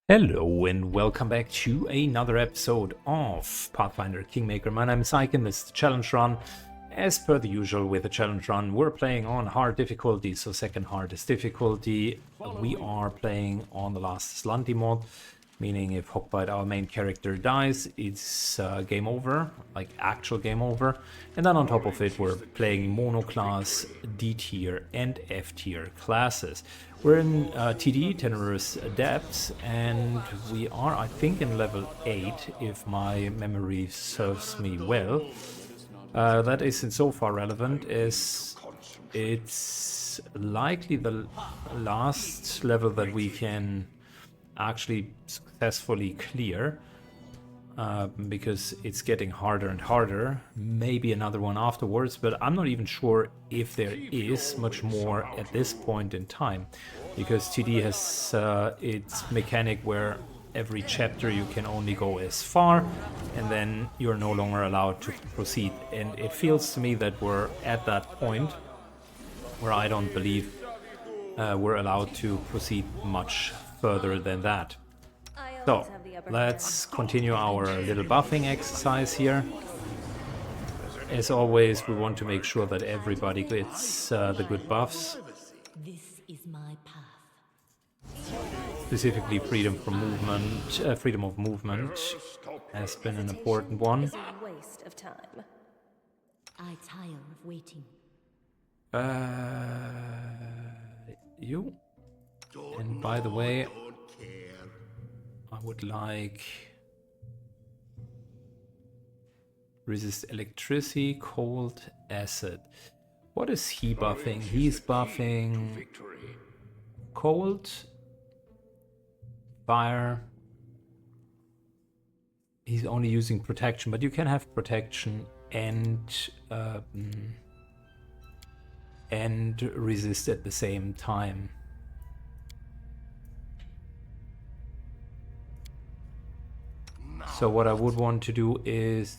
Hello and welcome back to another episode of Pathfinder Kingmaker. My name is Ike and this is the challenge run. As per the usual with the challenge run, we're playing on hard difficulty, so second hardest difficulty. We are playing on the Last Azlanti mod, meaning if Hookbite, our main character, dies, it's game over, like actual game over. And then on top of it, we're playing mono class, D tier and F tier classes. We're in TD, Tenuous Depths, and we are, I think, in level 8, if my memory serves me well. That isn't so far relevant, as it's likely the last level that we can actually successfully clear, because it's getting harder and harder. Maybe another one afterwards, but I'm not even sure if there is much more at this point in time, because TD has its mechanic where every chapter you can only go as far and then you're no longer allowed to proceed, and it feels to me that we're at that point where I don't believe we're allowed to proceed much further than that. So let's continue our little buffing exercise here. As always, we want to make sure that everybody gets the good buffs. This is my path. Specifically freedom from movement, freedom of movement has been an important one. It's a waste of time. I tire of waiting. You. And by the way, I would like resist electricity, cold, acid. What is he buffing? He's buffing cold, fire. He's only using protection, but you can have protection and resist at the same time. So what I would want to do is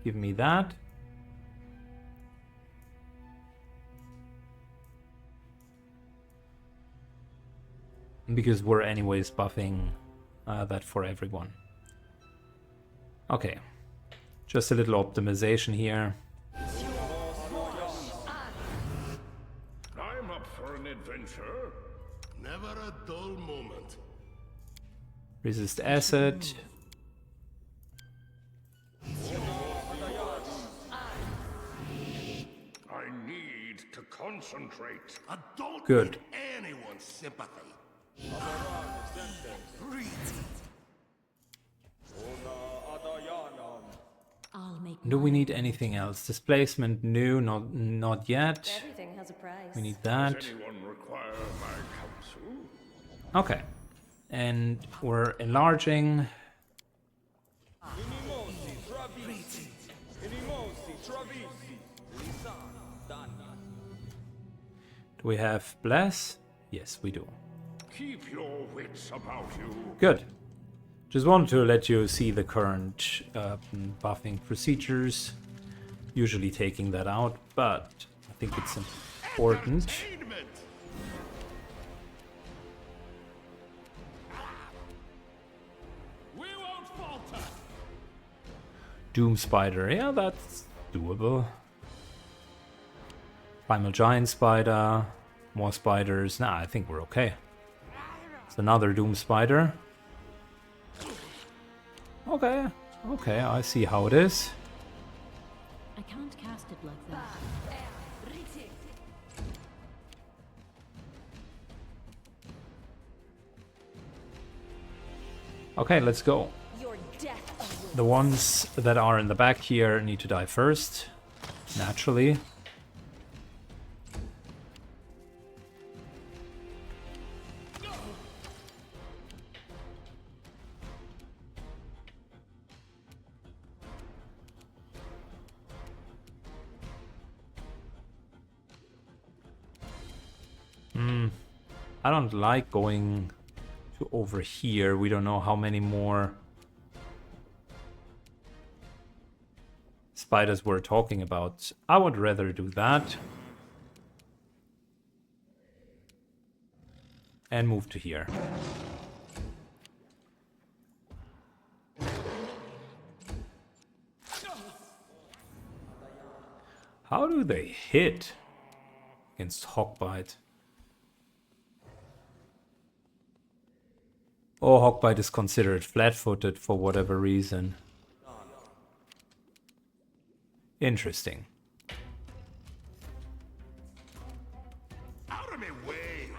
give me that. Because we're anyways buffing that for everyone. Okay, just a little optimization here. I'm up for an adventure. Never a dull moment. Resist acid. I need to concentrate. I don't Good. need anyone's sympathy. I'll make Do we need anything else? Displacement? No, not yet. Everything has a price. We need that. Does anyone require my counsel? Okay. And we're enlarging. Do we have bless? Yes, we do. Keep your wits about you. Good. Just wanted to let you see the current buffing procedures. Usually taking that out, but I think it's important. Entertainment. We won't falter. Doom Spider, yeah, that's doable. Primal Giant Spider, more spiders. Nah, I think we're okay. It's another Doom Spider. Okay, okay, I see how it is. I can't cast it like that. Okay, let's go. Your death awaits. The ones that are in the back here need to die first, naturally. I don't like going to over here. We don't know how many more spiders we're talking about. I would rather do that. And move to here. How do they hit against Hogbite? Oh, Hogbite is considered flat-footed for whatever reason. Interesting. Out of my way!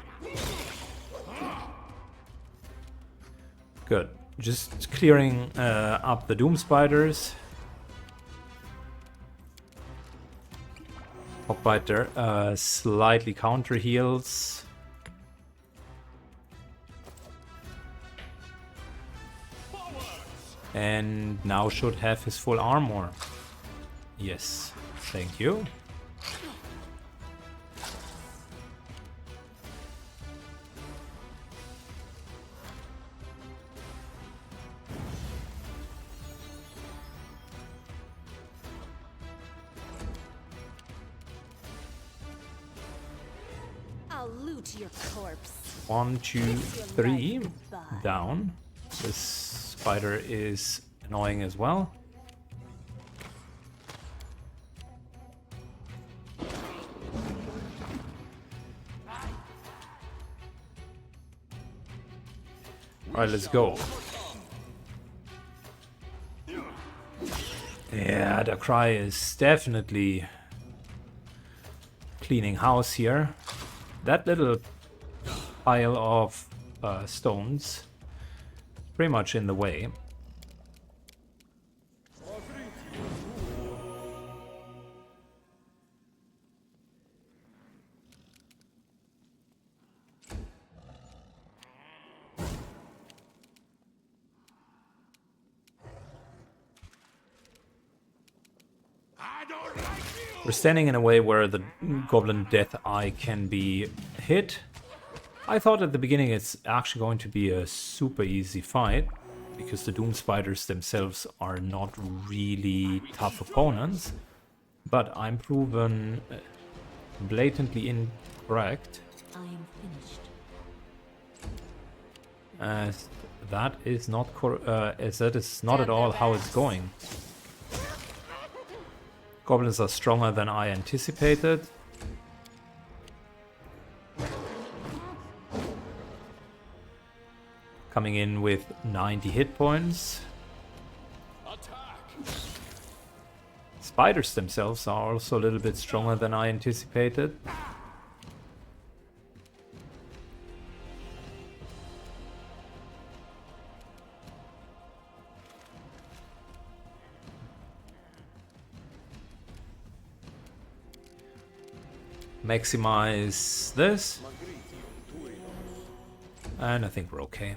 Good. Just clearing up the Doom Spiders. Hogbite slightly counter heals. And now should have his full armor. Yes, thank you. I'll loot your corpse. 1, 2, 3. Down. This spider is annoying as well. Alright, let's go. Yeah, the cry is definitely cleaning house here. That little pile of stones pretty much in the way. We're standing in a way where the Goblin Death Eye can be hit. I thought at the beginning it's actually going to be a super easy fight, because the Doom Spiders themselves are not really tough opponents. But I'm proven blatantly incorrect. I am finished. As that is not at all how it's going. Goblins are stronger than I anticipated. Coming in with 90 hit points. Spiders themselves are also a little bit stronger than I anticipated. Maximize this. And I think we're okay.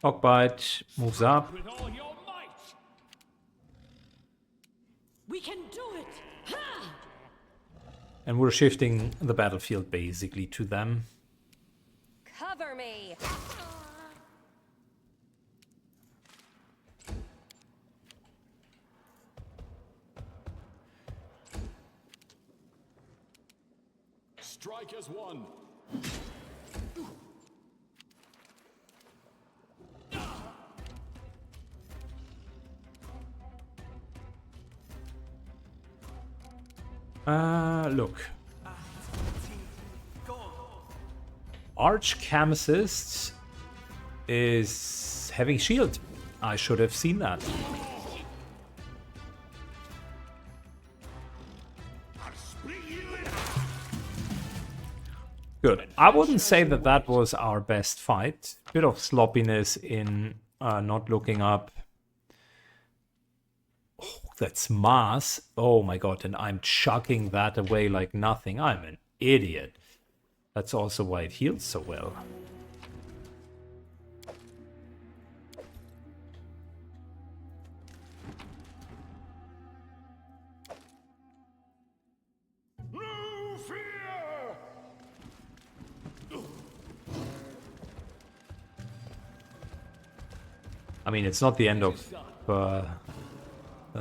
Hogbite moves up. We can do it! Ha! And we're shifting the battlefield basically to them. Cover me! Strike as one. Look. Arch-Chemist is having shield. I should have seen that. Good. I wouldn't say that that was our best fight. Bit of sloppiness in not looking up. Oh, that's mass. Oh my god, and I'm chucking that away like nothing. I'm an idiot. That's also why it heals so well. No fear! I mean, it's not the end of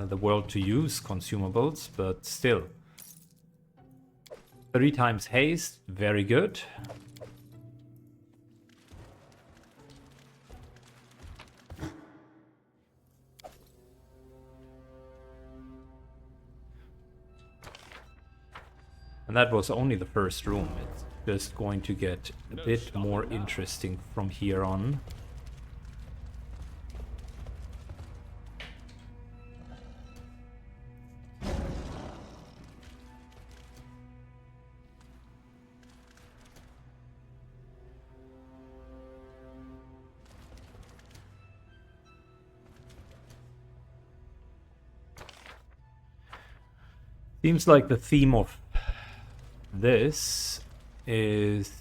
the world to use consumables, but still. 3 times haste, very good. And that was only the first room. It's just going to get a bit more interesting from here on. Seems like the theme of this is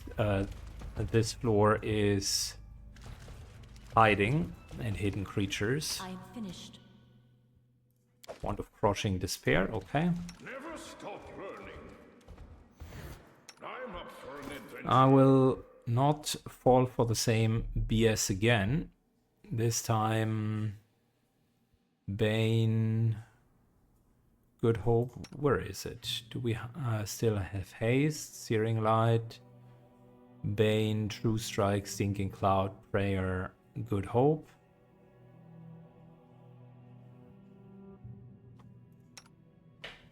this floor is hiding and hidden creatures. I am finished. Wand of Crushing Despair, okay. Never stop learning. I'm up for an adventure. I will not fall for the same BS again. This time Bane, Good Hope, where is it? Do we still have Haste, Searing Light, Bane, True Strike, Stinking Cloud, Prayer, Good Hope?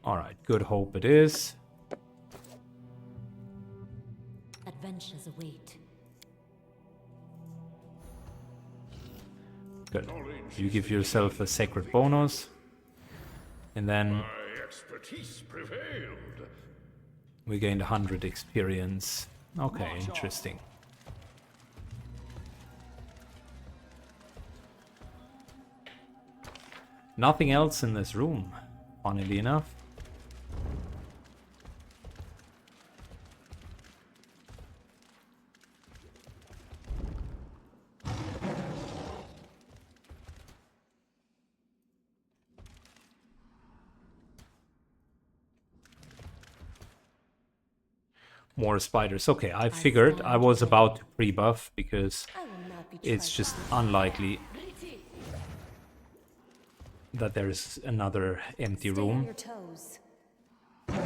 Alright, Good Hope it is. Adventures await. Good. You give yourself a sacred bonus. And then My expertise prevailed. we gained 100 experience. Okay, interesting. Nothing else in this room, funnily enough. More spiders. Okay, I figured I was about to pre-buff because I will not be it's trifled. just unlikely that there's another empty Stay on room. your toes. Your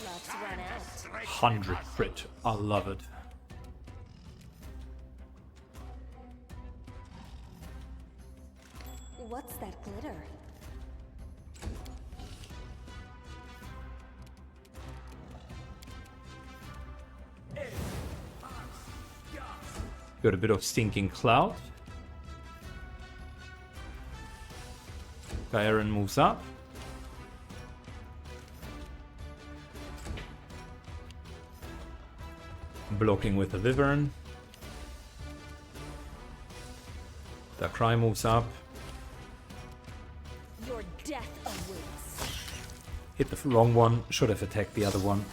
luck's run out. 100 crit. I love it. What's that glitter? Got a bit of Stinking Cloud. Gyron moves up. Blocking with the Wyvern. Darkrai moves up. Your death awaits. Hit the wrong one. Should have attacked the other one.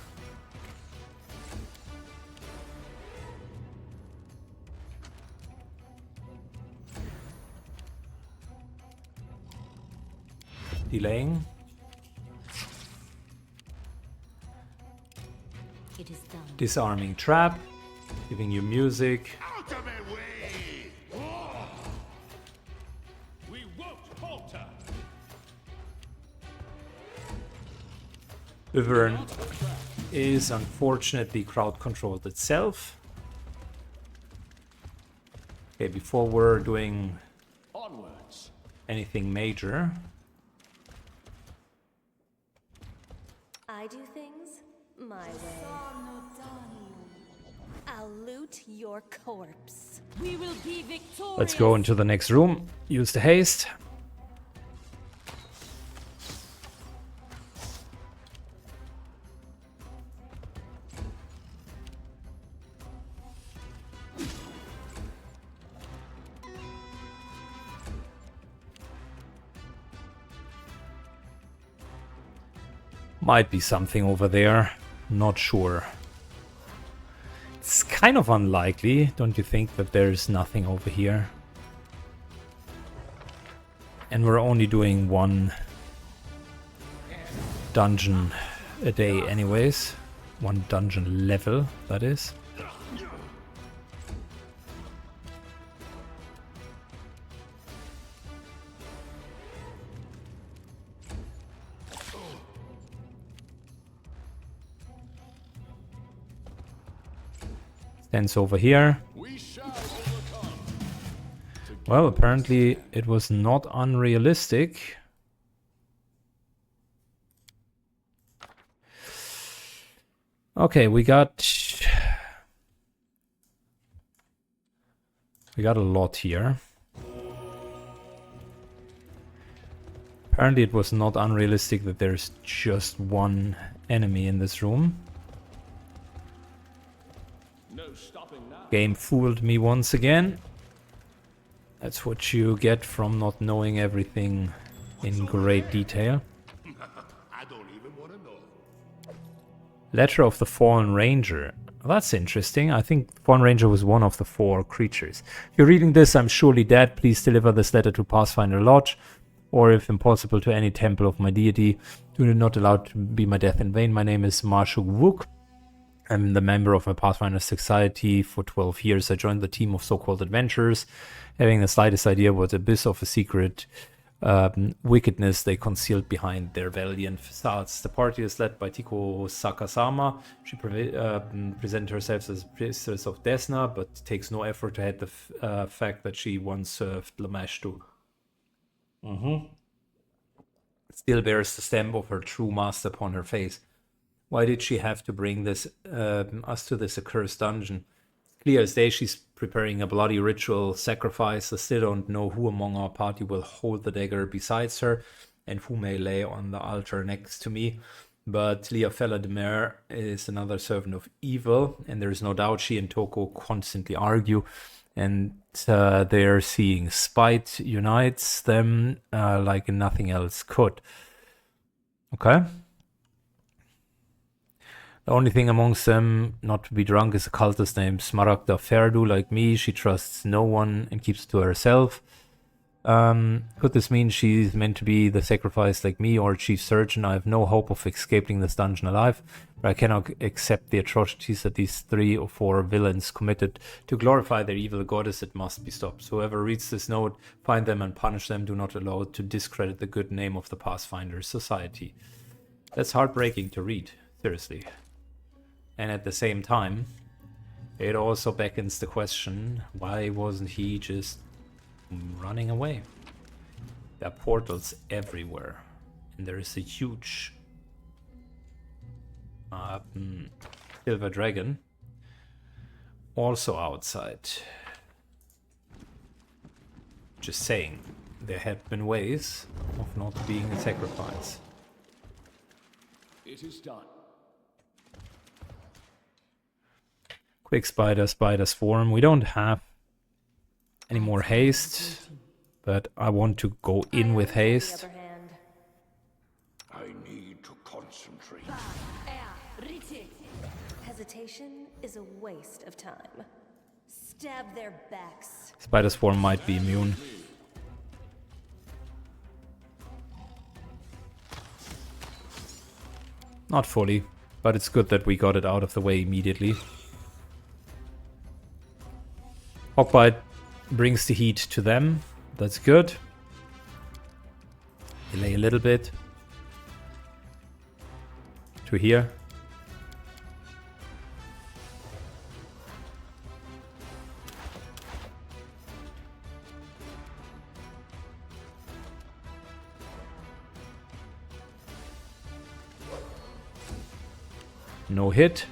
Delaying. It is done. Disarming Trap. Giving you music. Out of my way! We won't falter. Wyvern is unfortunately crowd controlled itself. Okay, before we're doing Onwards. anything major, I do things my way. I'll loot your corpse. We will be victorious. let's go into the next room. Use the haste. Might be something over there. Not sure. It's kind of unlikely, don't you think, that there's nothing over here? And we're only doing one dungeon a day anyways. One dungeon level, that is. Stands over here. We shall overcome. Well, apparently it was not unrealistic. Okay, we got a lot here. Apparently it was not unrealistic that there's just one enemy in this room. No stopping now. Game fooled me once again. That's what you get from not knowing everything in great detail. I don't even want to know. Letter of the Fallen Ranger. Well, that's interesting. I think Fallen Ranger was one of the 4 creatures. If you're reading this, I'm surely dead. Please deliver this letter to Pathfinder Lodge, or if impossible, to any temple of my deity. Do not allow to be my death in vain. My name is Marshuk Wook. I'm the member of a Pathfinder Society for 12 years. I joined the team of so-called adventurers, having the slightest idea what abyss of a secret wickedness they concealed behind their valiant facades. The party is led by Tiko Sakasama. She presents herself as priestess of Desna, but takes no effort to hide the fact that she once served Lamashtu. Still bears the stamp of her true master upon her face. Why did she have to bring this us to this accursed dungeon? Clear as day, she's preparing a bloody ritual sacrifice. I still don't know who among our party will hold the dagger besides her, and who may lay on the altar next to me. But Liafella de Mer is another servant of evil, and there's no doubt she and Toko constantly argue, and they're seeing spite unites them like nothing else could. Okay. The only thing amongst them not to be drunk is a cultist named Smaragda Ferdu. Like me, she trusts no one and keeps to herself. Could this mean she's meant to be the sacrifice like me or chief surgeon? I have no hope of escaping this dungeon alive, but I cannot accept the atrocities that these 3 or 4 villains committed. To glorify their evil goddess, it must be stopped. So whoever reads this note, find them and punish them. Do not allow it to discredit the good name of the Pathfinder Society. That's heartbreaking to read, seriously. And at the same time, it also beckons the question, why wasn't he just running away? There are portals everywhere, and there is a huge silver dragon also outside. Just saying, there have been ways of not being a sacrifice. It is done. Quick spider swarm. We don't have any more haste, but I want to go in with haste. I need to concentrate. Hesitation is a waste of time. Stab their backs. Spider swarm might be immune. Not fully, but it's good that we got it out of the way immediately. Hawkbite brings the heat to them. That's good. Delay a little bit. To here. No hit.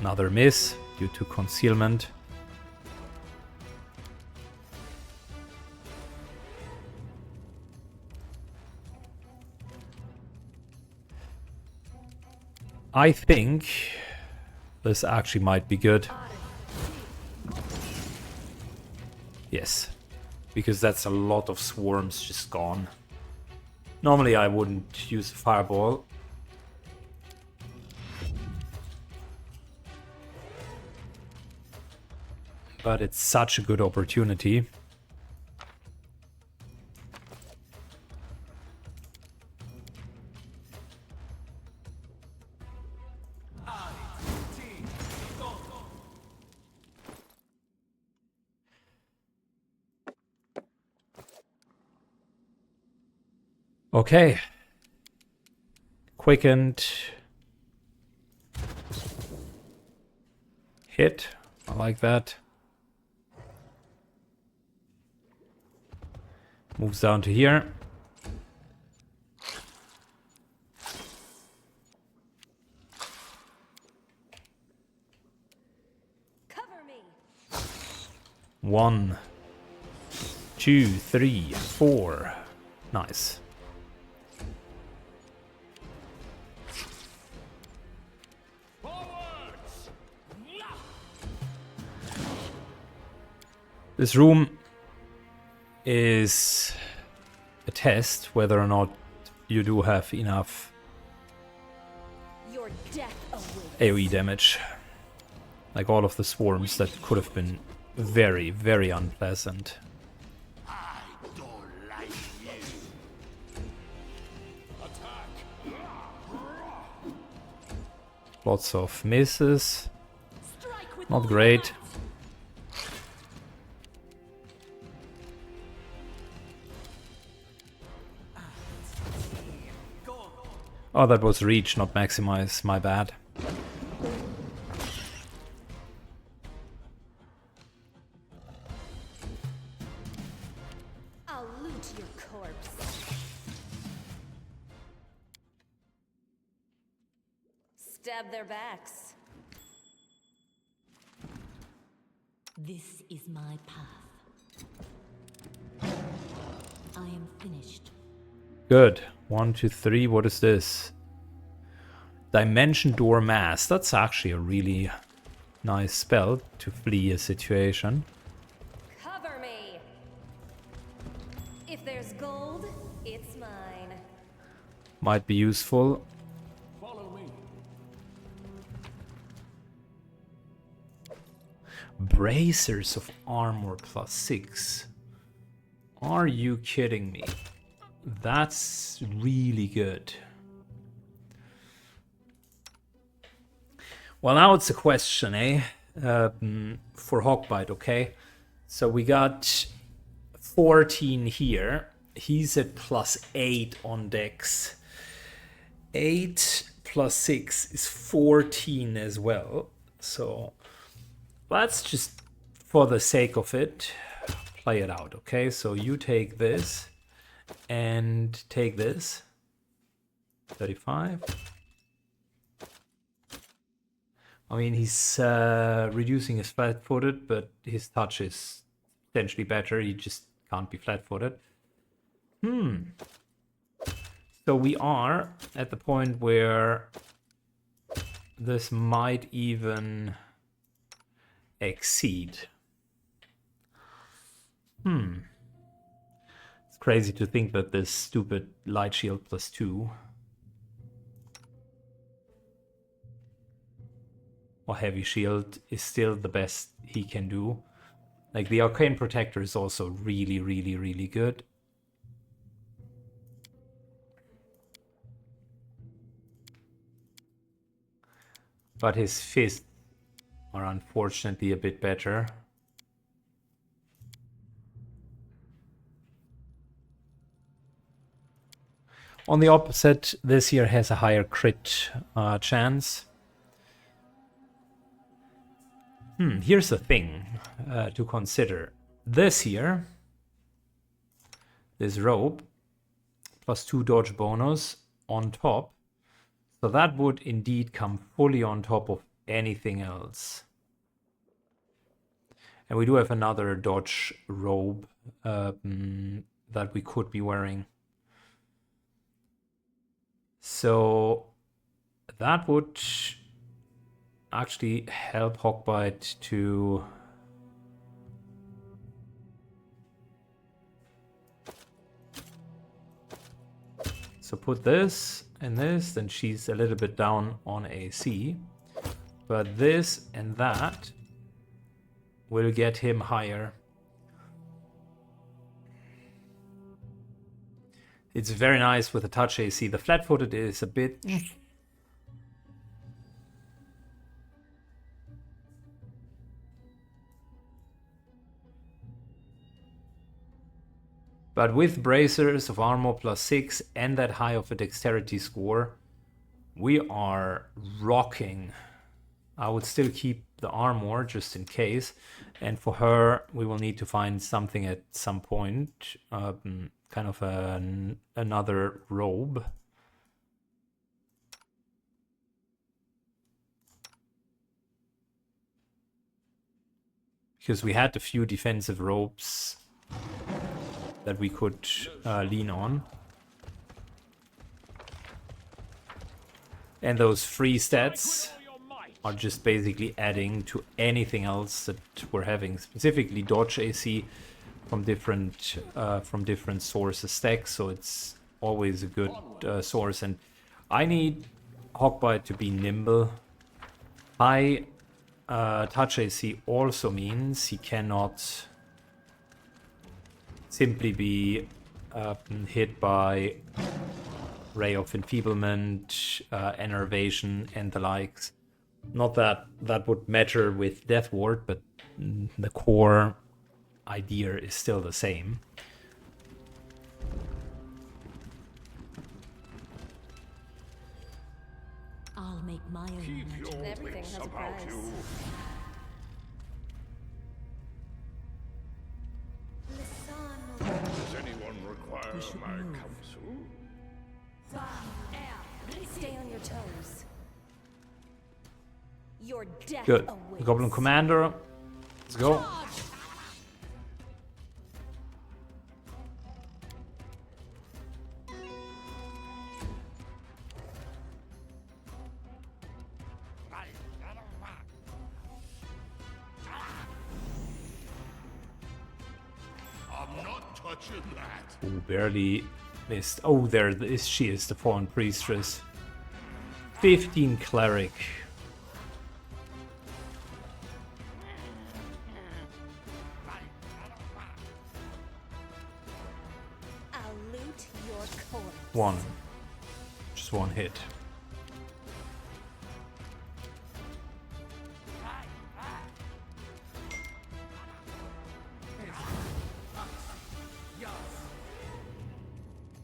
Another miss due to concealment. I think this actually might be good. Yes, because that's a lot of swarms just gone. Normally I wouldn't use a fireball. But it's such a good opportunity. Okay. Quickened. Hit. I like that. Moves down to here. Cover me. 1, 2, 3, 4. Nice. Forwards! This room is a test whether or not you do have enough Your death awaits. AoE damage. Like all of the swarms that could have been very, very unpleasant. I don't like you. Attack! Lots of misses. Strike with Not all great. your might. Oh, that was reach, not maximize. My bad. I'll loot your corpse. Stab their backs. This is my path. I am finished. Good. 1, 2, 3. What is this? Dimension Door Mass. That's actually a really nice spell to flee a situation. Cover me. If there's gold, it's mine. Might be useful. Follow me. Bracers of armor +6. Are you kidding me? That's really good. Well, now it's a question, eh? For Hawkbite, okay? So we got 14 here. He's at +8 on Dex. 8 + 6 is 14 as well. So let's just, for the sake of it, play it out, okay? So you take this and take this. 35. I mean, he's reducing his flat-footed, but his touch is potentially better. He just can't be flat-footed. So we are at the point where this might even exceed. It's crazy to think that this stupid light shield +2 or heavy shield is still the best he can do. Like, the Arcane Protector is also really, really, really good. But his fists are unfortunately a bit better. On the opposite, this here has a higher crit chance. Here's the thing to consider. This here, this robe, +2 dodge bonus on top. So that would indeed come fully on top of anything else. And we do have another dodge robe that we could be wearing. So that would actually help Hawkbite to so put this and this, then she's a little bit down on AC, but this and that will get him higher. It's very nice with a touch AC. The flat-footed is a bit but with bracers of armor +6 and that high of a dexterity score, we are rocking I would still keep the armor just in case. And for her, we will need to find something at some point. Kind of another robe. Because we had a few defensive robes that we could lean on. And those free stats are just basically adding to anything else that we're having, specifically dodge AC from different sources stacks, so it's always a good source. And I need Hawkbite to be nimble. High touch AC also means he cannot simply be hit by Ray of Enfeeblement, Enervation, and the likes. Not that that would matter with Death Ward, but the core idea is still the same. I'll make my own Keep magic. your Everything wits has a about price. you. Does anyone require my counsel? Stay on your toes. Your death Good. awaits. Goblin Commander. Let's go. I'm not touching that. Ooh, barely missed. Oh, she is, the Fallen Priestess. 15 Cleric. I'll loot your corpse. One. Just one hit.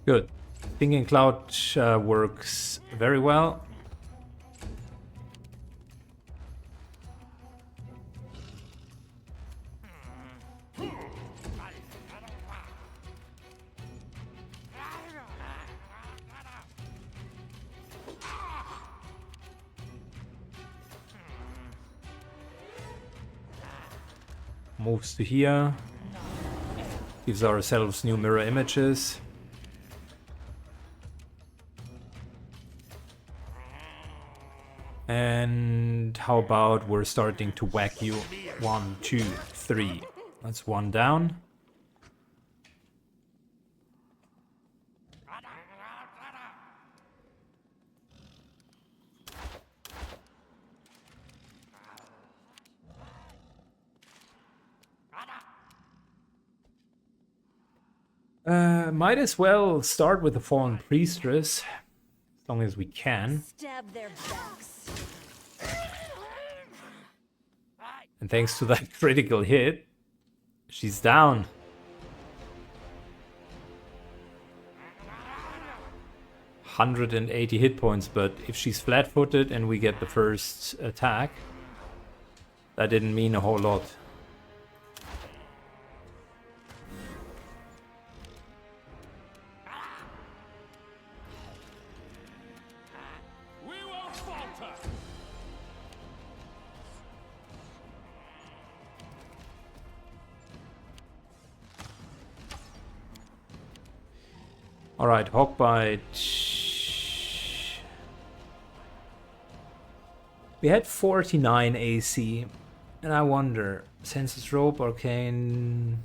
Good. Thinking Cloud works very well. Moves to here. Gives ourselves new mirror images. And how about we're starting to whack you? 1, 2, 3. That's one down. Might as well start with the Fallen Priestess, as long as we can. Stab their backs. And thanks to that critical hit, she's down. ...180 hit points, but if she's flat-footed and we get the first attack, that didn't mean a whole lot. We won't falter. Alright, Hawkbite. We had 49 AC, and I wonder, Senses Rope, Arcane...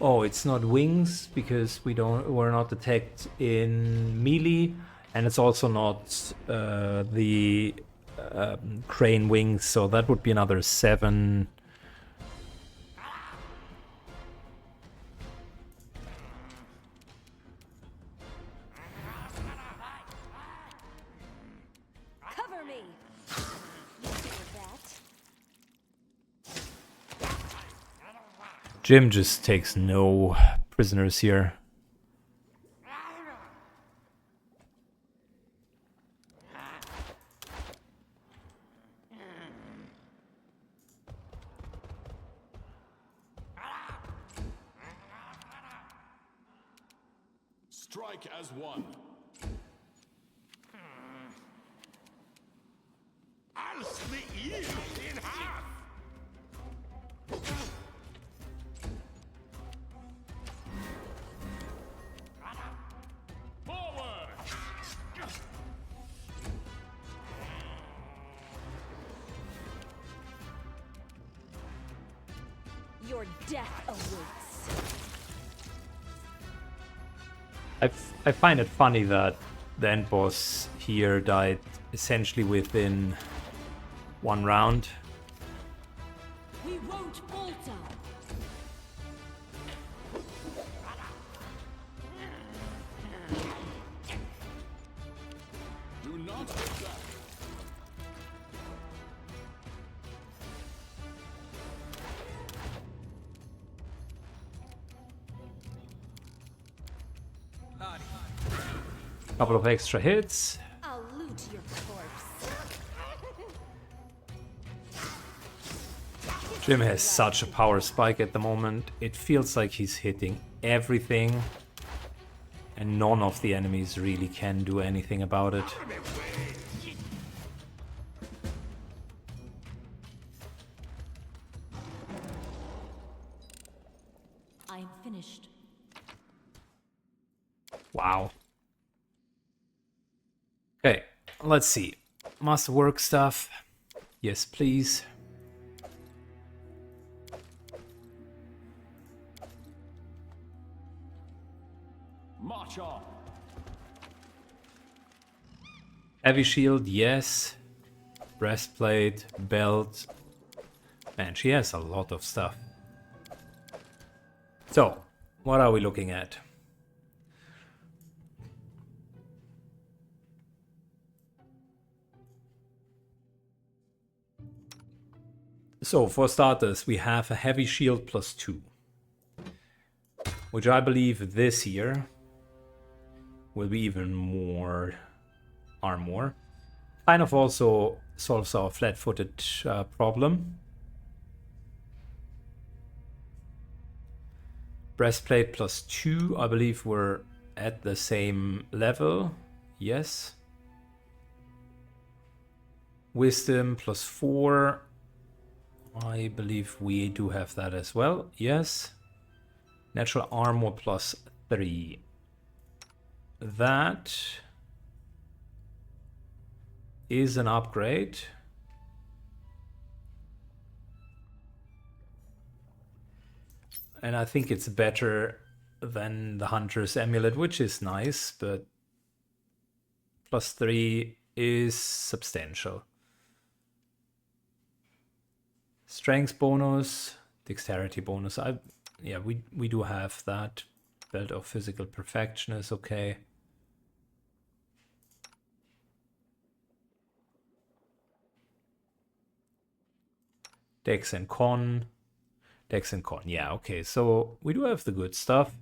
Oh, it's not wings, because we're not attacked in melee, and it's also not the crane wings, so that would be another 7. Cover me. You hear that? Jim just takes no prisoners here. Strike as one. I'll split you in half! Forward! Your death awaits. I find it funny that the end boss here died essentially within one round. We won't falter. Do not attack. Couple of extra hits. I'll loot your corpse. Jim has such a power spike at the moment. It feels like he's hitting everything, and none of the enemies really can do anything about it. I am finished. Wow. Okay, let's see. Masterwork stuff. Yes, please. March on. Heavy shield, yes. Breastplate, belt. Man, she has a lot of stuff. So, what are we looking at? So, for starters, we have a heavy shield +2. Which I believe this year will be even more armor. Kind of also solves our flat-footed problem. Breastplate +2, I believe we're at the same level. Yes. Wisdom +4. I believe we do have that as well. Yes. Natural armor +3. That is an upgrade. And I think it's better than the Hunter's Amulet, which is nice, but +3 is substantial. Strength bonus, dexterity bonus. Yeah, we do have that. Belt of physical perfection is okay. Dex and con. Dex and con. Yeah, okay. So we do have the good stuff.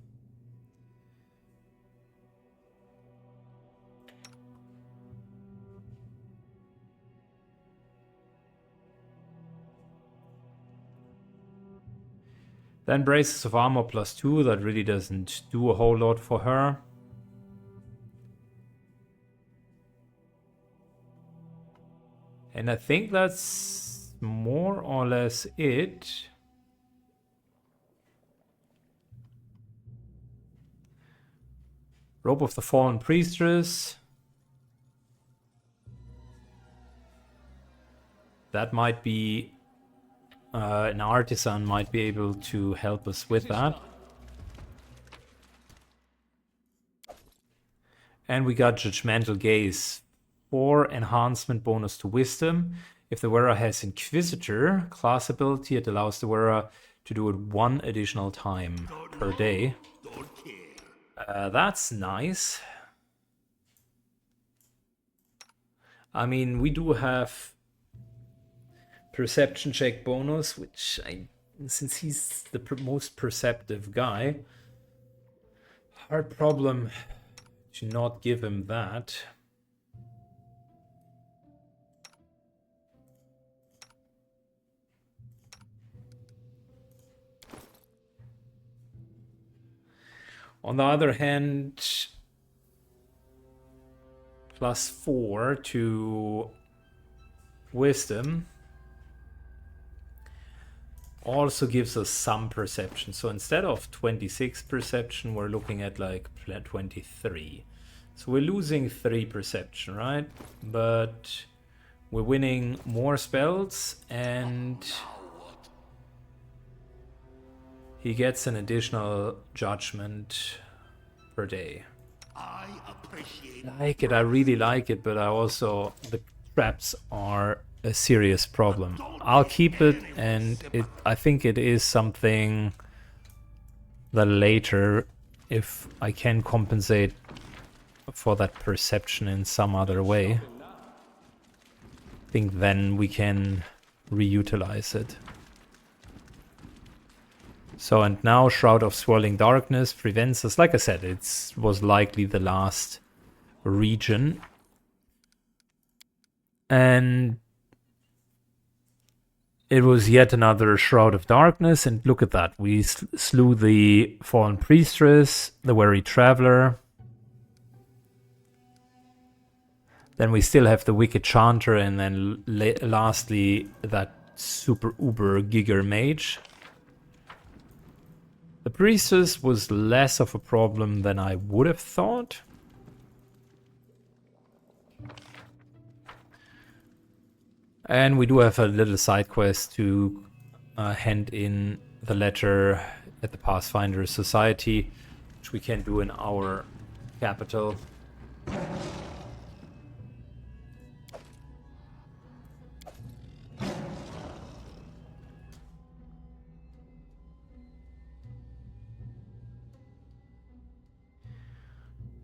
Then braces of armor +2. That really doesn't do a whole lot for her. And I think that's more or less it. Robe of the Fallen Priestess. That might be... an artisan might be able to help us with that. And we got Judgmental Gaze. 4 enhancement bonus to Wisdom. If the wearer has Inquisitor class ability, it allows the wearer to do it 1 additional time per day. That's nice. I mean, we do have perception check bonus, which since he's the most perceptive guy, hard problem to not give him that. On the other hand, +4 to wisdom also gives us some perception. So instead of 26 perception, we're looking at like 23. So we're losing 3 perception, right? But we're winning more spells, and he gets an additional judgment per day. I appreciate Like it, I really like it, but I also, the traps are a serious problem. I'll keep it, and I think it is something that later, if I can compensate for that perception in some other way, I think then we can reutilize it. So, and now Shroud of Swirling Darkness prevents us. Like I said, it was likely the last region. And it was yet another Shroud of Darkness, and look at that. We slew the Fallen Priestess, the Weary Traveler. Then we still have the Wicked Chanter, and then lastly that super uber giger mage. The Priestess was less of a problem than I would have thought. And we do have a little side quest to hand in the letter at the Pathfinder Society, which we can do in our capital.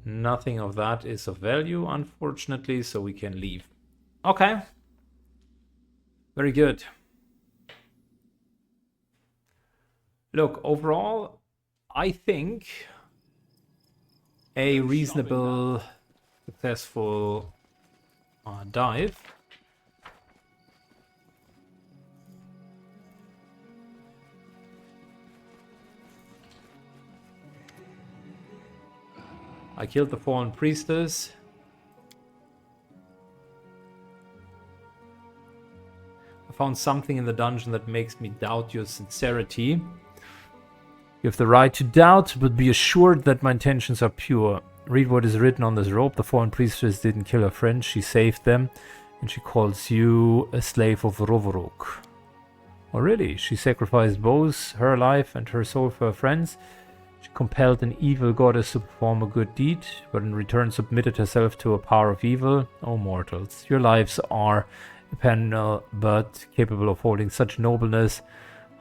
Nothing of that is of value, unfortunately, so we can leave. Okay. Very good. Look, overall, I think a reasonable, successful dive. I killed the Fallen Priestess. I found something in the dungeon that makes me doubt your sincerity. You have the right to doubt, but be assured that my intentions are pure. Read what is written on this rope. The Fallen Priestess didn't kill her friends, she saved them, and she calls you a slave of Rovoruk. Oh really? She sacrificed both her life and her soul for her friends. She compelled an evil goddess to perform a good deed, but in return submitted herself to a power of evil. O mortals, your lives are ephemeral, but capable of holding such nobleness,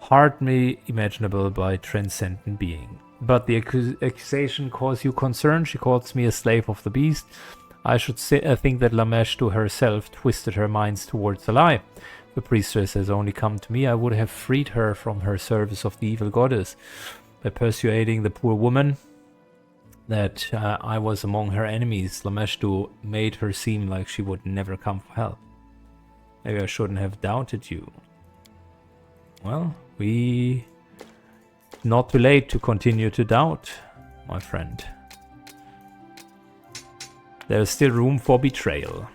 hardly imaginable by transcendent being. But the accusation causes you concern. She calls me a slave of the beast. I should think that Lameshtu herself twisted her minds towards the lie. The priestess has only come to me. I would have freed her from her service of the evil goddess. By persuading the poor woman that I was among her enemies, Lameshtu made her seem like she would never come for help. Maybe I shouldn't have doubted you. Well, not too late to continue to doubt, my friend. There's still room for betrayal.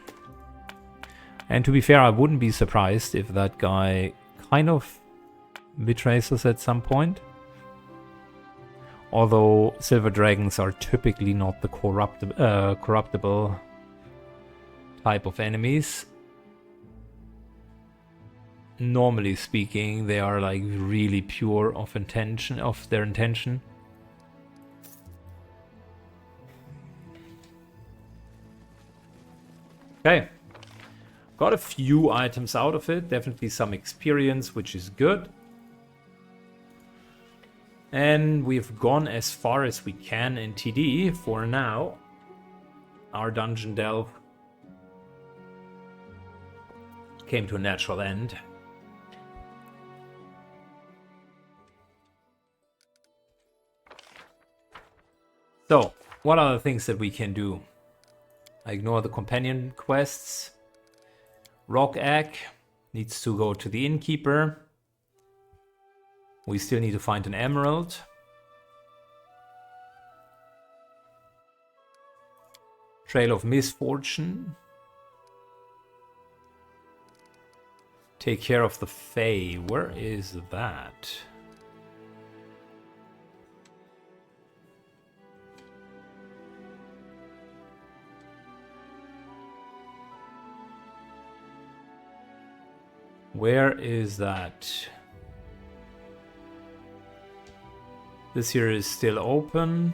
And to be fair, I wouldn't be surprised if that guy kind of betrays us at some point. Although silver dragons are typically not the corruptible type of enemies. Normally speaking, they are like really pure of their intention. Okay. Got a few items out of it. Definitely some experience, which is good. And we've gone as far as we can in TD for now. Our dungeon delve came to a natural end. So, what are the things that we can do? I ignore the companion quests. Rock Egg needs to go to the innkeeper. We still need to find an emerald. Trail of Misfortune. Take care of the Fae. Where is that? Where is that? This here is still open.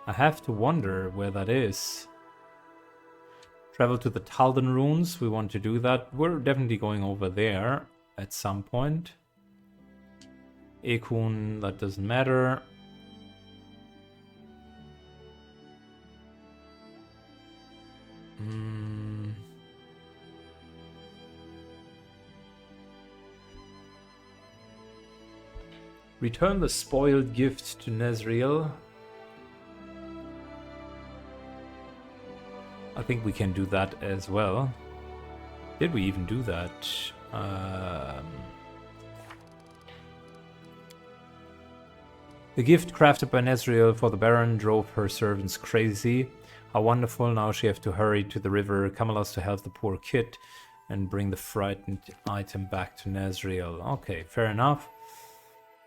I have to wonder where that is. Travel to the Taldan runes. We want to do that. We're definitely going over there at some point. Ekun, that doesn't matter. Return the spoiled gift to Nezreal. I think we can do that as well. Did we even do that? The gift crafted by Nezreal for the Baron drove her servants crazy. How wonderful, now she have to hurry to the river Camelot to help the poor kid and bring the frightened item back to Nezreal. Okay, fair enough.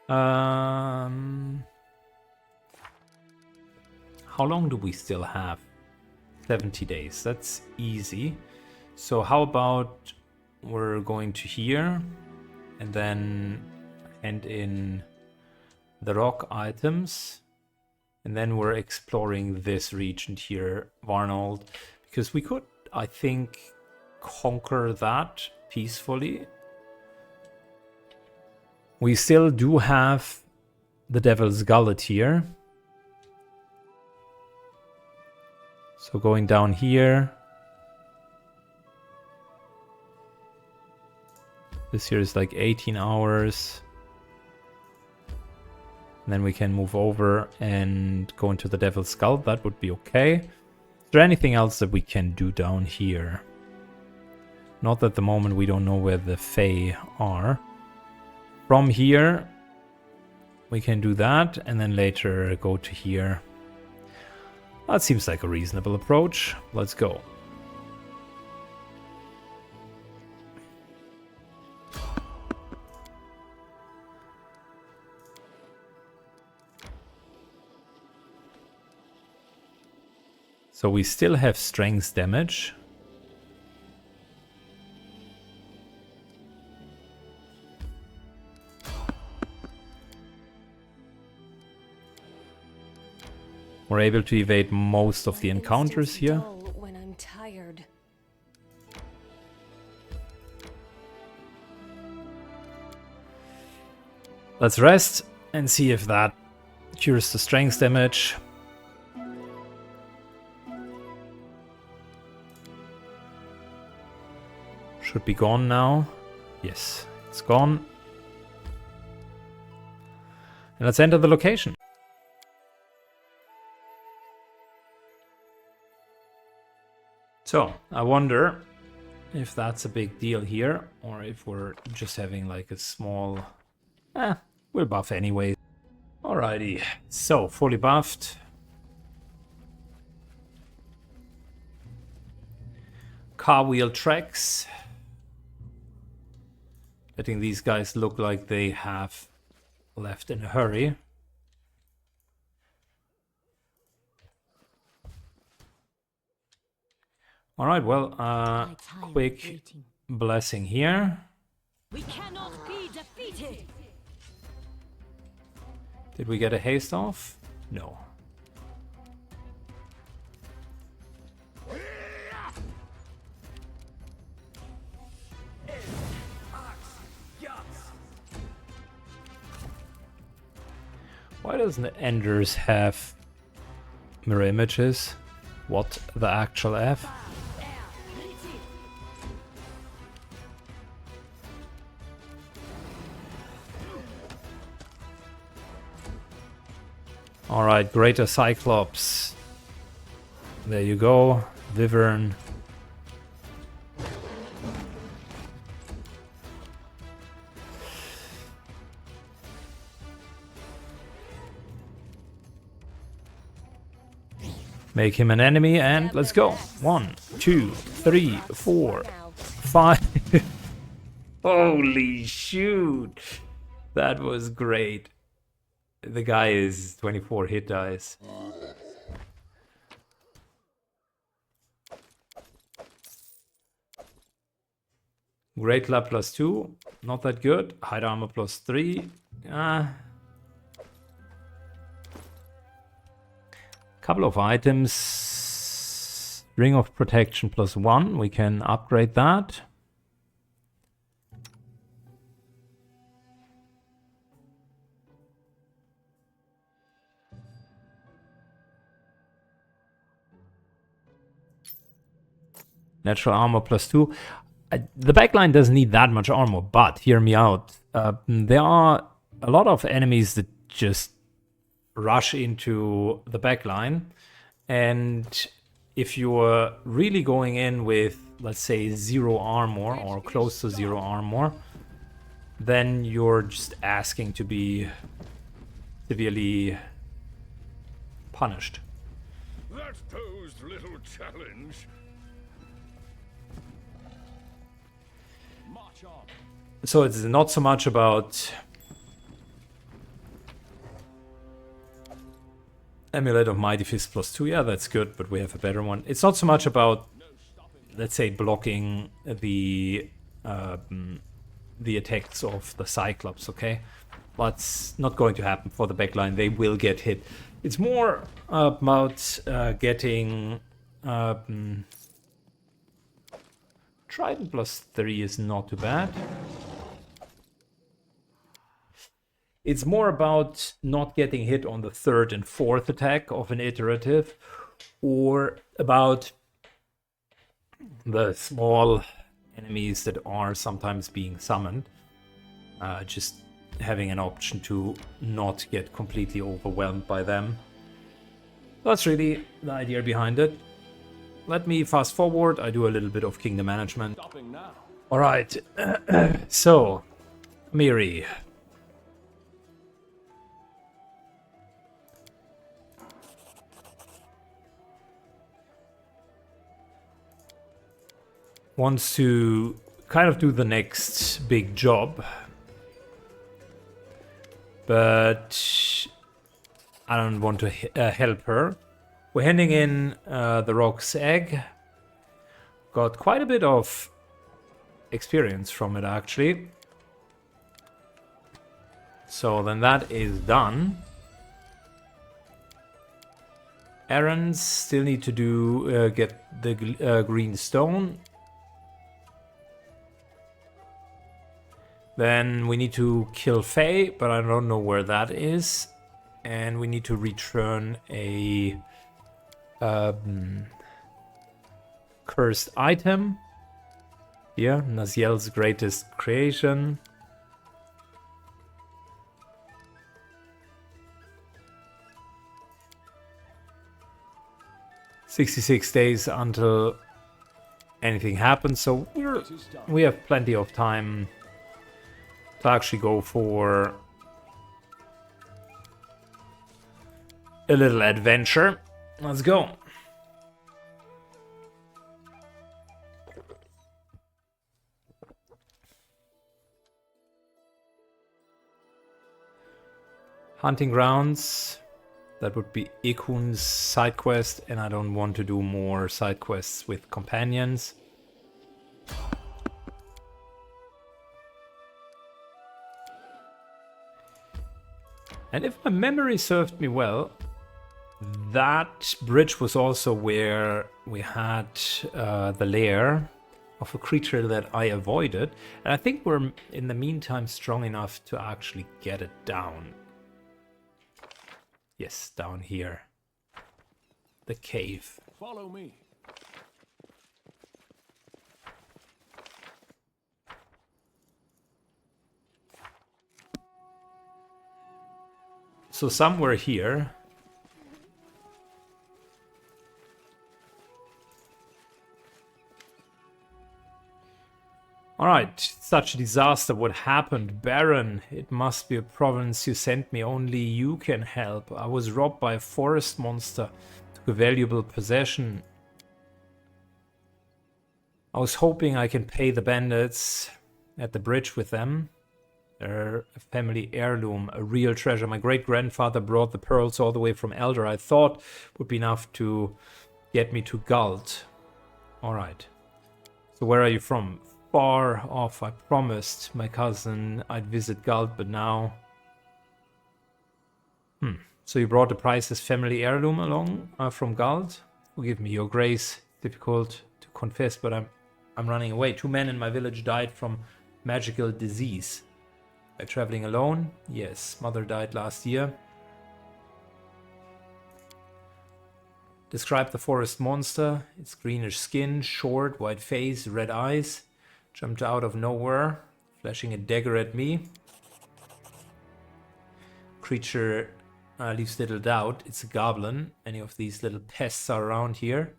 How long do we still have? 70 days, that's easy. So how about we're going to here and then hand in the rock items, and then we're exploring this region here, Varnold, because we could, I think, conquer that peacefully. We still do have the Devil's Gullet here. So going down here. This here is like 18 hours. And then we can move over and go into the Devil's Skull. That would be okay. Is there anything else that we can do down here? Not at the moment, we don't know where the Fae are. From here, we can do that, and then later go to here. That seems like a reasonable approach. Let's go. So we still have strength damage. We're able to evade most of the encounters here. When I'm tired. Let's rest and see if that cures the strength damage. Should be gone now. Yes, it's gone. And let's enter the location. So, I wonder if that's a big deal here, or if we're just having like a small... we'll buff anyway. Alrighty, so fully buffed. Car wheel tracks. Letting these guys look like they have left in a hurry. Alright, well, quick blessing here. We cannot be defeated. Did we get a haste off? No. Why doesn't Enders have mirror images? What the actual F? Alright, Greater Cyclops. There you go. Wyvern. Make him an enemy and let's go. 1, 2, 3, 4, 5. Holy shoot. That was great. The guy is 24 hit dice. Great Club +2. Not that good. Hide armor +3. Couple of items. Ring of Protection +1. We can upgrade that. Natural armor +2. The backline doesn't need that much armor, but hear me out. There are a lot of enemies that just rush into the backline, and if you're really going in with, let's say, 0 armor or close to 0 armor, then you're just asking to be severely punished. That posed little challenge. March on. So it's not so much about Amulet of Mighty Fist +2. Yeah, that's good, but we have a better one. It's not so much about, let's say, blocking the attacks of the Cyclops, okay? That's not going to happen for the backline. They will get hit. It's more about getting Trident +3 is not too bad. It's more about not getting hit on the 3rd and 4th attack of an iterative, or about the small enemies that are sometimes being summoned. Just having an option to not get completely overwhelmed by them. That's really the idea behind it. Let me fast forward. I do a little bit of kingdom management. Stopping now. All right. So, Miri. Wants to kind of do the next big job, but I don't want to help her. We're handing in the Rock's Egg. Got quite a bit of experience from it, actually. So then that is done. Errands still need to do get the green stone. Then we need to kill Faye, but I don't know where that is. And we need to return a cursed item. Here, Naziel's greatest creation. "66 days until anything happens," so we have plenty of time to actually go for a little adventure. Let's go. Hunting grounds. That would be Ikun's side quest, and I don't want to do more side quests with companions. And if my memory served me well, that bridge was also where we had the lair of a creature that I avoided. And I think we're, in the meantime, strong enough to actually get it down. Yes, down here. The cave. Follow me. So somewhere here. Alright, such a disaster. What happened? Baron, it must be a province you sent me. Only you can help. I was robbed by a forest monster. To Took a valuable possession. I was hoping I can pay the bandits at the bridge with them. They're a family heirloom, a real treasure. My great-grandfather brought the pearls all the way from Elder. I thought would be enough to get me to Galt. Alright. So where are you from? Far off. I promised my cousin I'd visit Galt, but now... So you brought the priceless family heirloom along from Galt? Forgive me, your grace. Difficult to confess, but I'm running away. 2 men in my village died from magical disease. By traveling alone? Yes, mother died last year. Describe the forest monster. Its greenish skin, short, white face, red eyes. Jumped out of nowhere, flashing a dagger at me. Creature leaves little doubt. It's a goblin. Any of these little pests are around here.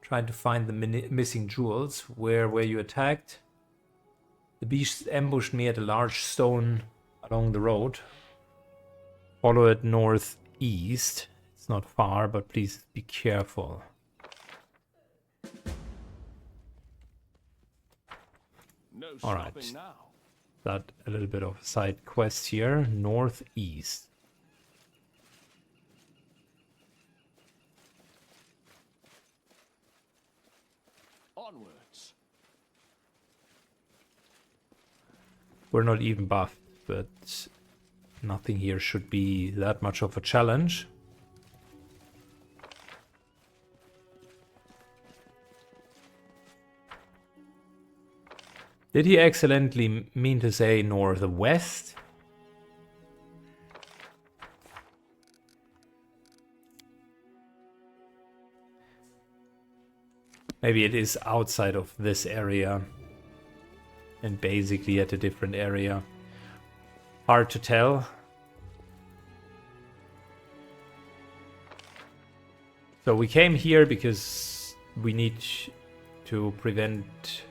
Trying to find the missing jewels. Where were you attacked? The beast ambushed me at a large stone along the road. Follow it northeast. It's not far, but please be careful. No All right. stopping now. That a little bit of a side quest here. Northeast. Onwards. We're not even buffed, but nothing here should be that much of a challenge. Did he excellently mean to say northwest? Maybe it is outside of this area and basically at a different area. Hard to tell. So we came here because we need to prevent...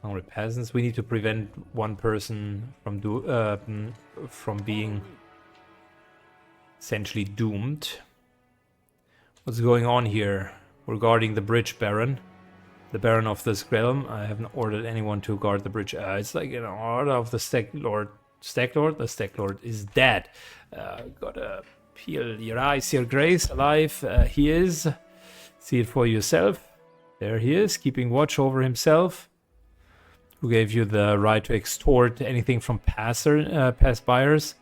Hungry peasants. We need to prevent one person from being essentially doomed. What's going on here regarding the bridge, Baron? The Baron of this realm. I haven't ordered anyone to guard the bridge. It's like an order of the Stag Lord. Stag Lord? The Stag Lord is dead. Gotta peel your eyes, your grace. Alive. He is. See it for yourself. There he is, keeping watch over himself. Who gave you the right to extort anything from pass-buyers?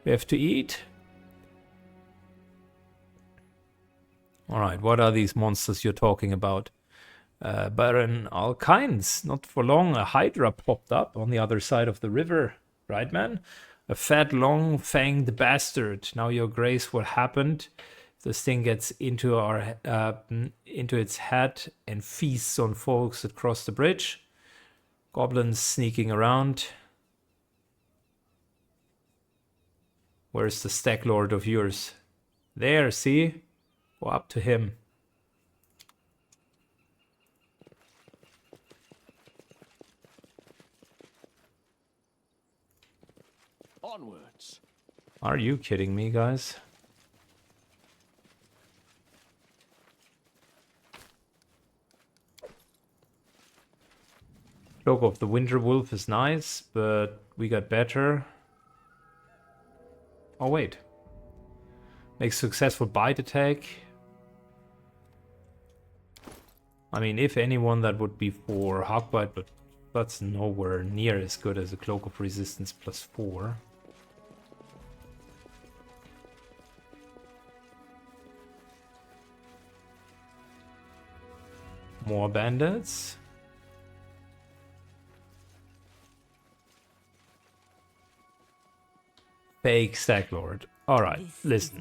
We have to eat. Alright, what are these monsters you're talking about? Baron, all kinds. Not for long, a hydra popped up on the other side of the river. Right, man? A fat, long-fanged bastard. Now, your grace, what happened? This thing gets into its head and feasts on folks that cross the bridge. Goblins sneaking around. Where's the Stag Lord of yours? There, see? Go up to him. Onwards. Are you kidding me, guys? Cloak of the Winter Wolf is nice, but we got better. Oh, wait. Makes successful bite attack. I mean, if anyone, that would be for Hawkbite, but that's nowhere near as good as a Cloak of Resistance +4. More bandits. Fake Stag Lord. Alright, listen.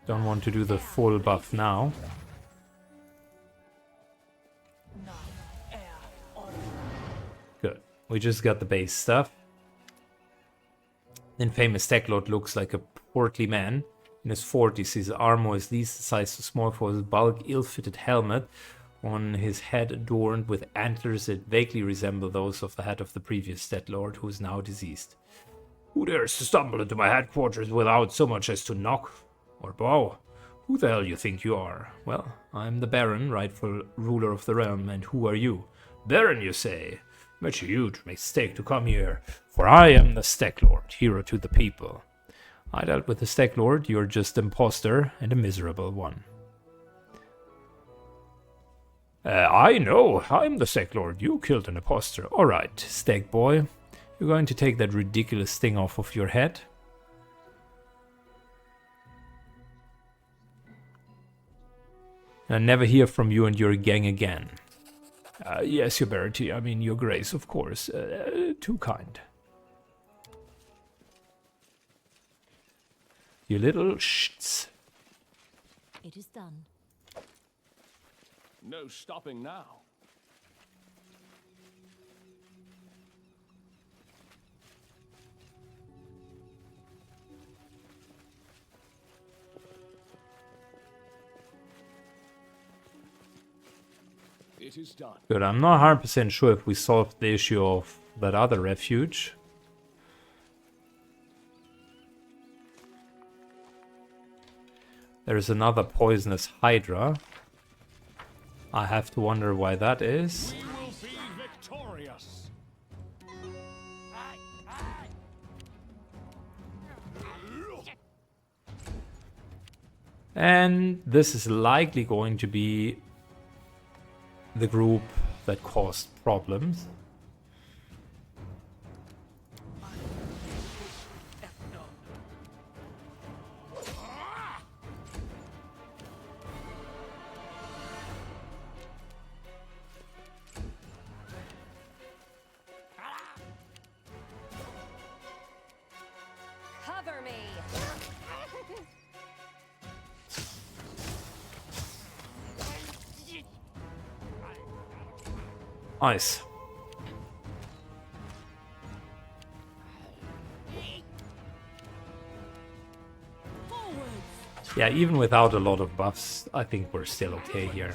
Don't want to do the full buff now. Good. We just got the base stuff. Infamous Stag Lord looks like a portly man. In his 40s, his armor is least the size too small for his bulk, ill-fitted helmet. On his head adorned with antlers that vaguely resemble those of the head of the previous Stag Lord, who is now deceased. Who dares to stumble into my headquarters without so much as to knock or bow? Who the hell you think you are? Well, I'm the Baron, rightful ruler of the realm, and who are you? Baron, you say? Much a huge mistake to come here, for I am the Stag Lord, hero to the people. I dealt with the Stag Lord, you're just imposter, and a miserable one. I know, I'm the Stag Lord, you killed an imposter. Alright, Stag Boy, you're going to take that ridiculous thing off of your head. And never hear from you and your gang again. Yes, your Barity, I mean your grace, of course. Too kind. You little shits. It is done. No stopping now. It is done. Good, I'm not 100% sure if we solved the issue of that other refuge. There's another poisonous Hydra. I have to wonder why that is. We will be victorious. And this is likely going to be the group that caused problems. Cover me! Nice. Yeah, even without a lot of buffs, I think we're still okay here.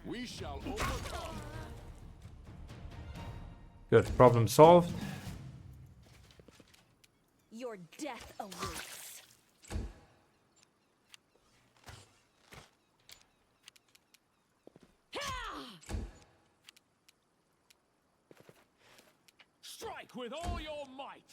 We shall overcome. Good, problem solved. Your death awaits. Strike with all your might.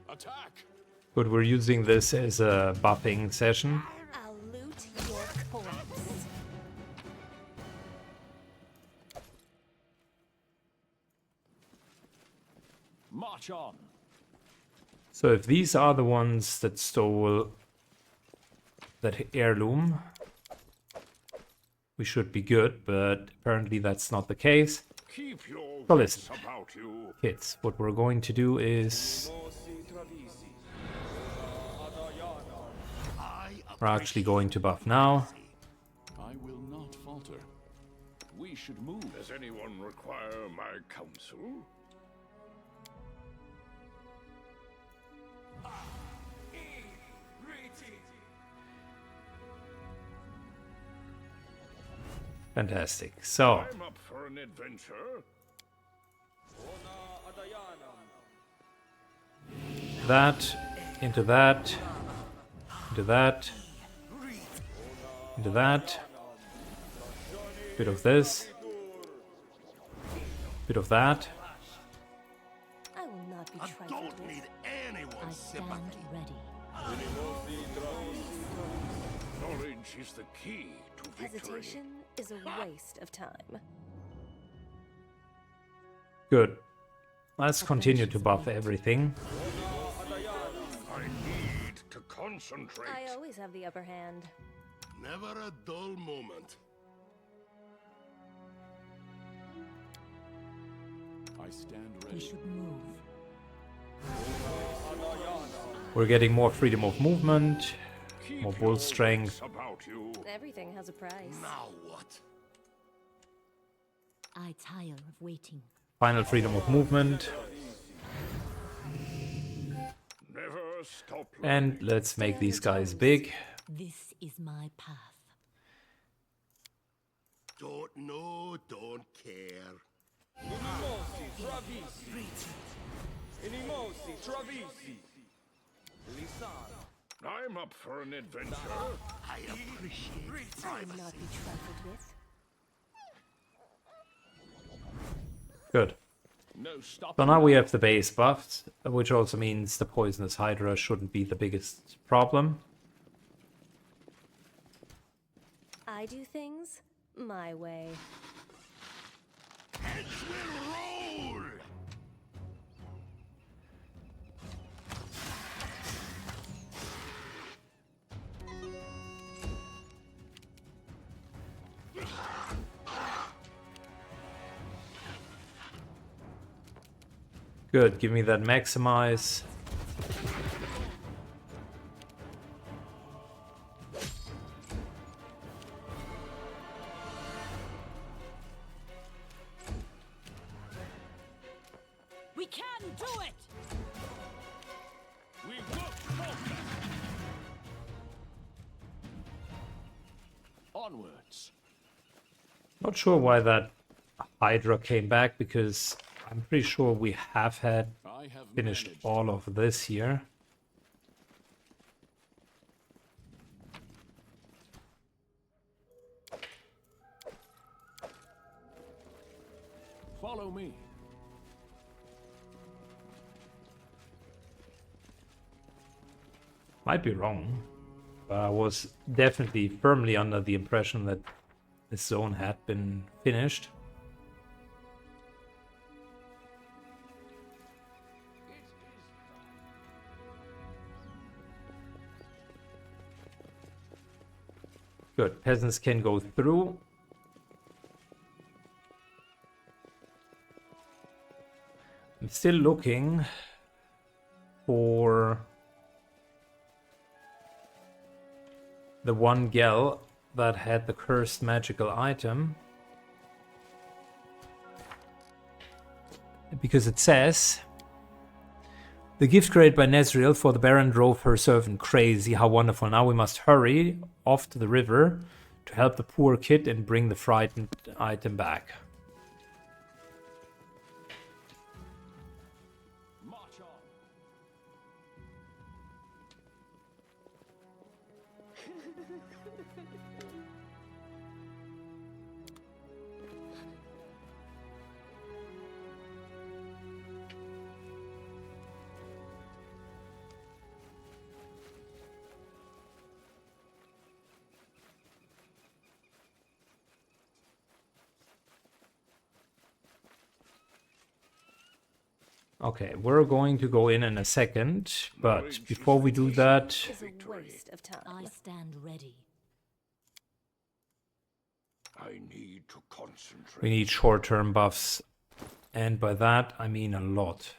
Attack! Good, we're using this as a buffing session. I'll loot your corpse. March on. So if these are the ones that stole that heirloom, we should be good, but apparently that's not the case. Keep your So wits listen, about you. kids, what we're going to do is we're actually going to buff now. I will not falter. We should move. Does anyone require my counsel? Fantastic. So I'm up for an adventure. that, into that, into that, into that, bit of this, bit of that. I will not be I trifled don't with. need anyone's I stand sympathy. ready. Knowledge is the key to victory. Hesitation is a waste of time. Good. Let's continue to buff everything. I need to concentrate. I always have the upper hand. Never a dull moment. I stand We ready. should move. We're getting more freedom of movement, more bull strength. About you. Everything has a price. Now what? I tire of waiting. Final freedom of movement. Never stop. And let's make these guys big. This is my path. Don't know, don't care. I'm up for an adventure. I appreciate I will not be trifled with. Good. No stop. So now we have the base buffed, which also means the poisonous hydra shouldn't be the biggest problem. I do things my way. Heads will roll. Good, give me that maximize. We can do it! We will conquer. Onwards. Not sure why that hydra came back, because I'm pretty sure we have had I have finished managed. all of this here. Follow me. Might be wrong, but I was definitely firmly under the impression that this zone had been finished. Good, peasants can go through. I'm still looking for the one gal that had the cursed magical item. Because it says, the gift created by Nezreal for the Baron drove her servant crazy. How wonderful. Now we must hurry off to the river to help the poor kid and bring the frightened item back. March on. Okay, we're going to go in a second, but before we do that, Is a waste of time. I stand ready. I need to concentrate. we need short-term buffs. And by that, I mean a lot.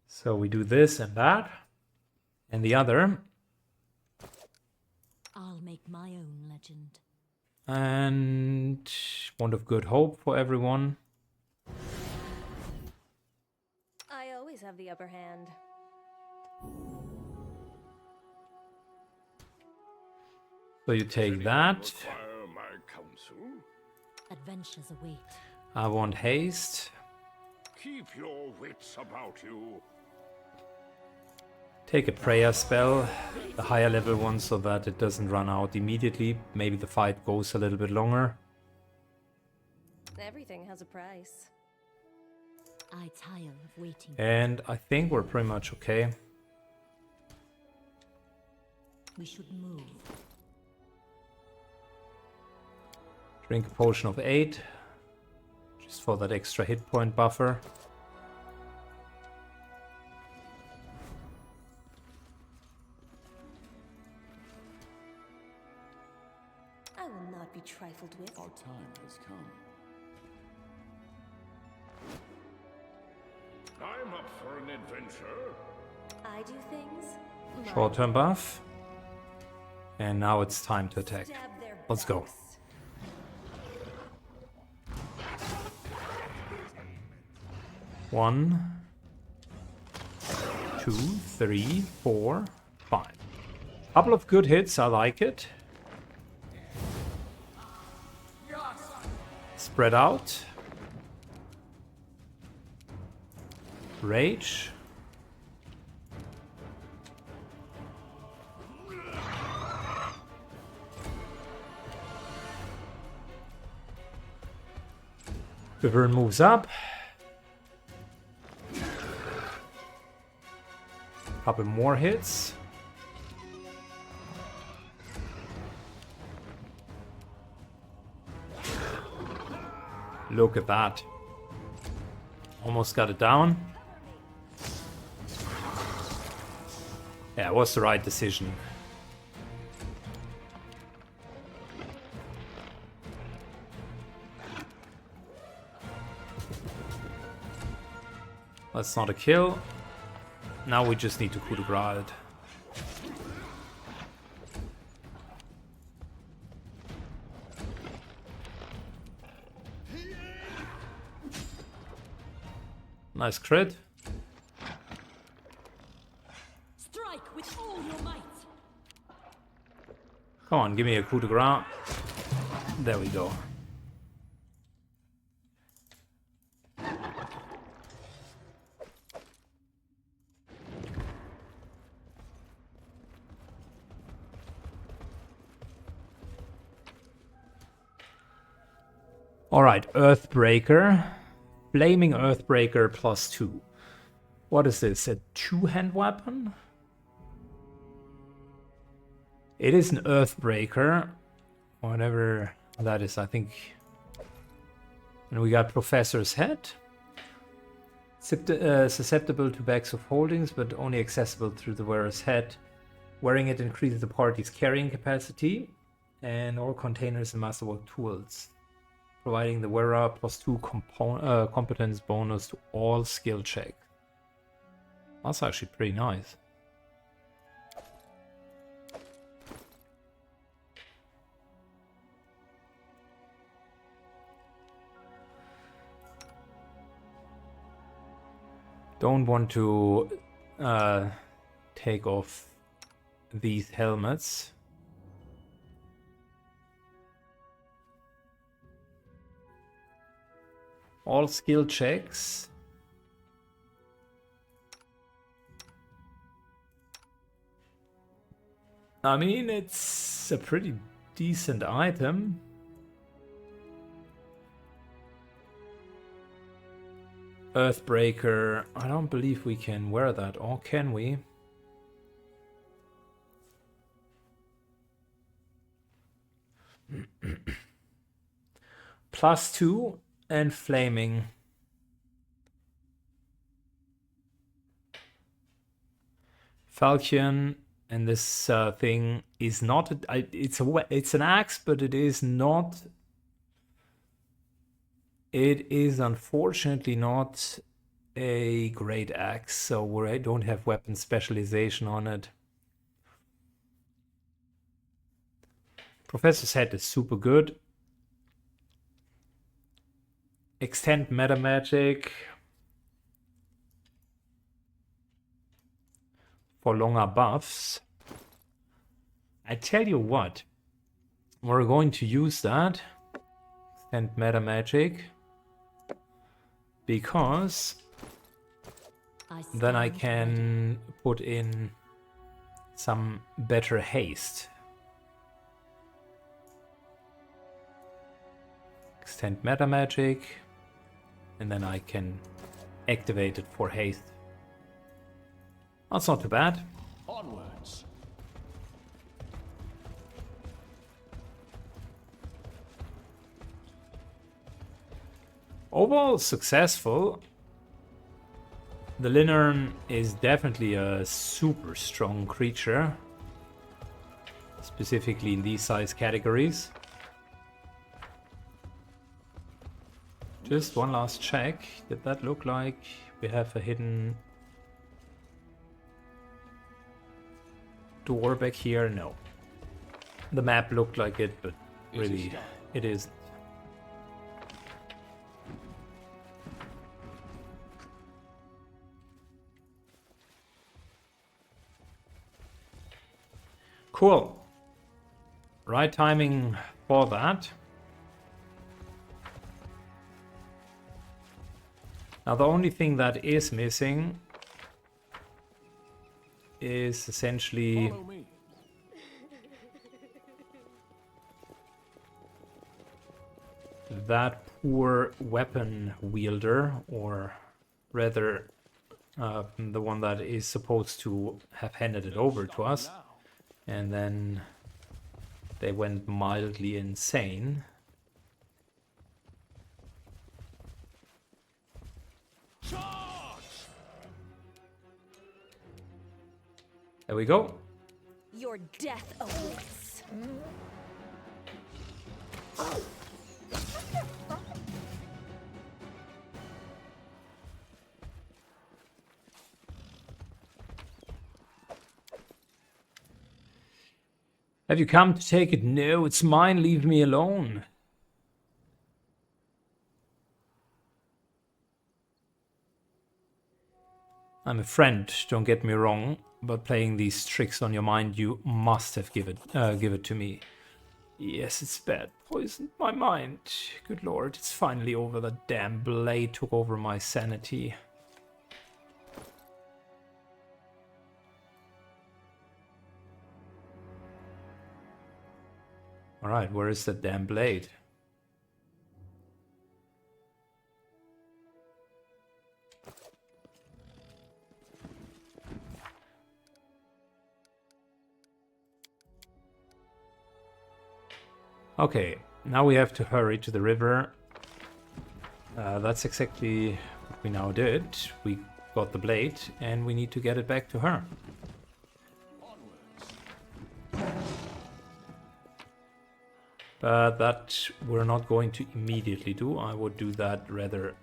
So we do this and that, and the other, I'll make my own legend. and Wand of Good Hope for everyone. I always have the upper hand. So you take that. Require my counsel. Adventures await. I want haste. Keep your wits about you. Take a prayer spell, the higher level one, so that it doesn't run out immediately. Maybe the fight goes a little bit longer. Everything has a price. I tire of waiting. And I think we're pretty much okay. We should move. Drink a potion of 8, just for that extra hit point buffer. trifled with. Our time has come. I'm up for an adventure. I do things. my Short-term way. buff. And now it's time to attack. Stab their Let's go. backs. One, 2, 3, 4, 5. Couple of good hits, I like it. Spread out. Rage. Wyvern moves up. Couple more hits. Look at that. Almost got it down. Yeah, it was the right decision. That's not a kill. Now we just need to coup de grace it. Nice crit. Strike with all your might. Come on, give me a coup de grace. There we go. Alright, Earthbreaker. Flaming Earthbreaker +2. What is this? A two-hand weapon? It is an Earthbreaker. Whatever that is, I think. And we got Professor's Head. Susceptible to bags of holdings, but only accessible through the wearer's head. Wearing it increases the party's carrying capacity and all containers and masterwork tools, providing the wearer +2 competence bonus to all skill check. That's actually pretty nice. Don't want to take off these helmets. All skill checks. I mean, it's a pretty decent item. Earthbreaker. I don't believe we can wear that, or can we? +2 and flaming. Falchion, and this thing is not. It's an axe, but it is not. It is unfortunately not a great axe, so I don't have weapon specialization on it. Professor's Head is super good. Extend meta magic for longer buffs. I tell you what, we're going to use that. Extend meta magic. Because then I can put in some better haste. Extend meta magic, and then I can activate it for haste. That's not too bad. Onwards. Overall successful. The Linern is definitely a super strong creature, specifically in these size categories. Just one last check. Did that look like we have a hidden door back here? No. The map looked like it, but really it isn't. Cool. Right timing for that. Now the only thing that is missing is essentially Follow me. that poor weapon wielder, or rather the one that is supposed to have handed it over to us, and then they went mildly insane. There we go. Your death awaits. Have you come to take it? No, it's mine. Leave me alone. I'm a friend, don't get me wrong, but playing these tricks on your mind, you must have give it to me. Yes, it's bad. Poisoned my mind. Good lord, it's finally over. That damn blade took over my sanity. Alright, where is that damn blade? Okay, now we have to hurry to the river. That's exactly what we now did. We got the blade and we need to get it back to her. But that we're not going to immediately do. I would do that rather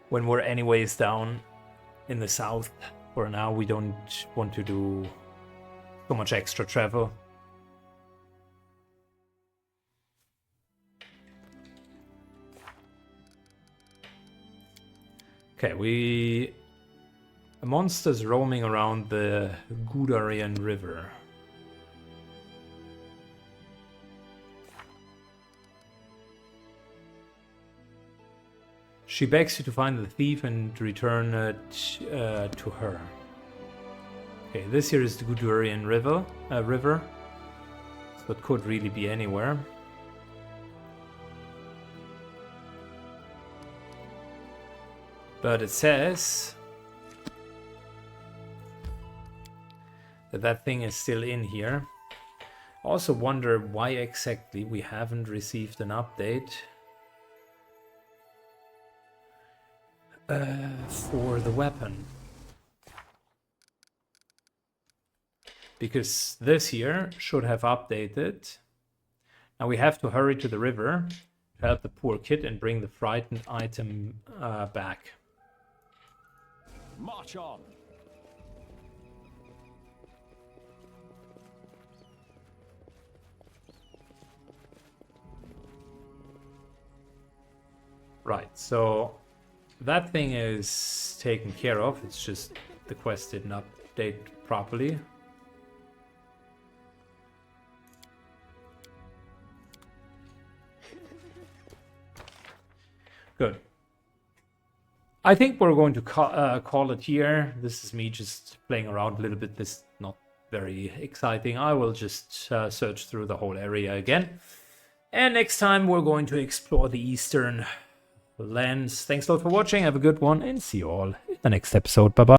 when we're anyways down in the south. For now, we don't want to do so much extra travel. Okay, a monster's roaming around the Gudarian River. She begs you to find the thief and return it to her. Okay, this here is the Gudarian River. So it could really be anywhere. But it says that thing is still in here. I also wonder why exactly we haven't received an update for the weapon. Because this here should have updated. Now we have to hurry to the river to help the poor kid and bring the frightened item back. March on. Right, so that thing is taken care of. It's just the quest didn't update properly. Good. I think we're going to call it here. This is me just playing around a little bit. This is not very exciting. I will just search through the whole area again. And next time we're going to explore the eastern lands. Thanks a lot for watching. Have a good one and see you all in the next episode. Bye-bye.